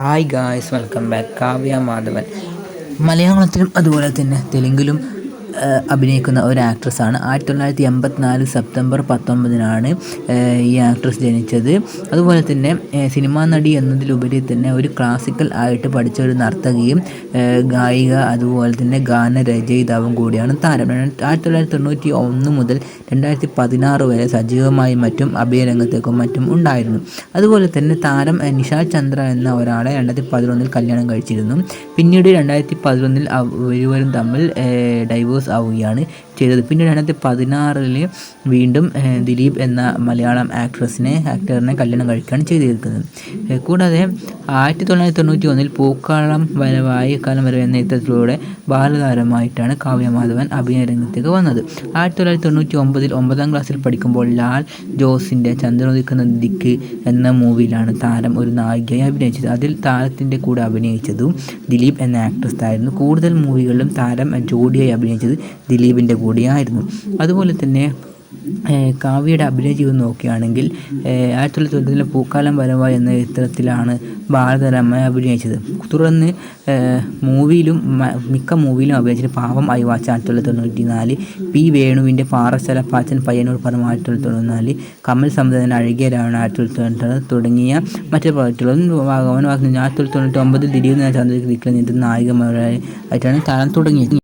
Hi guys, welcome back. Kavya Madhavan മലയാളത്തിലും അതുപോലെ തന്നെ തെലുങ്കിലും അഭിനയിക്കുന്ന ഒരു ആക്ട്രസ്സാണ്. 1984 സെപ്റ്റംബർ 19 ഈ ആക്ട്രസ് ജനിച്ചത്. അതുപോലെ തന്നെ സിനിമാ നടി എന്നതിലുപരി തന്നെ ഒരു ക്ലാസിക്കൽ ആയിട്ട് പഠിച്ച ഒരു നർത്തകിയും ഗായിക അതുപോലെ തന്നെ ഗാനരചയിതാവും കൂടിയാണ് താരം. 1991 മുതൽ 2016 വരെ സജീവമായും മറ്റും അഭിനയരംഗത്തേക്കും മറ്റും ഉണ്ടായിരുന്നു. അതുപോലെ തന്നെ താരം നിഷാ ചന്ദ്ര എന്ന ഒരാളെ 2011 കല്യാണം കഴിച്ചിരുന്നു. പിന്നീട് 2011 ഇരുവരും തമ്മിൽ ഡൈവോഴ്സ് ആവുകയാണ് ചെയ്തത്. പിന്നീട് 2016 വീണ്ടും ദിലീപ് എന്ന മലയാളം ആക്ടറിനെ കല്യാണം കഴിക്കുകയാണ് ചെയ്തിരിക്കുന്നത്. കൂടാതെ 1991 പൂക്കാലം വരവായി കാലം വരവ് എന്ന ചിത്രത്തിലൂടെ ബാലതാരമായിട്ടാണ് കാവ്യ മാധവൻ അഭിനയ രംഗത്തേക്ക് വന്നത്. 1999 9ാം ക്ലാസ്സിൽ പഠിക്കുമ്പോൾ ലാൽ ജോസിൻ്റെ ചന്ദ്രനുദിക്കുന്ന ദിക്ക് എന്ന മൂവിയിലാണ് താരം ഒരു നായികയായി അഭിനയിച്ചത്. അതിൽ താരത്തിൻ്റെ കൂടെ അഭിനയിച്ചതും ദിലീപ് എന്ന ആക്ട്രസ് ആയിരുന്നു. കൂടുതൽ മൂവികളിലും താരം ജോഡിയായി അഭിനയിച്ചത് ദിലീപിൻ്റെ കൂടിയായിരുന്നു. അതുപോലെ തന്നെ കാവ്യയുടെ അഭിനയ ജീവിതം നോക്കുകയാണെങ്കിൽ 1990 പൂക്കാലം വരവായി എന്ന ചിത്രത്തിലാണ് ബാലതാരമായി അഭിനയിച്ചത്. തുടർന്ന് മിക്ക മൂവിയിലും അഭിനയിച്ചത് പാവം അയവാച്ച 1994, പി വേണുവിൻ്റെ പാറശാല പാച്ചൻ പയ്യന്നൂർ പടം 1994, കമൽ സംവിധാനം അഴകിയ രാവണ 1992 തുടങ്ങിയ മറ്റു പ്രോജക്റ്റുകളും ഭാഗമാണ്. 1999 ദിലീപ് ചന്ദ്രനിക്കുന്ന നായികമാരായിട്ടാണ് താരം തുടങ്ങിയത്.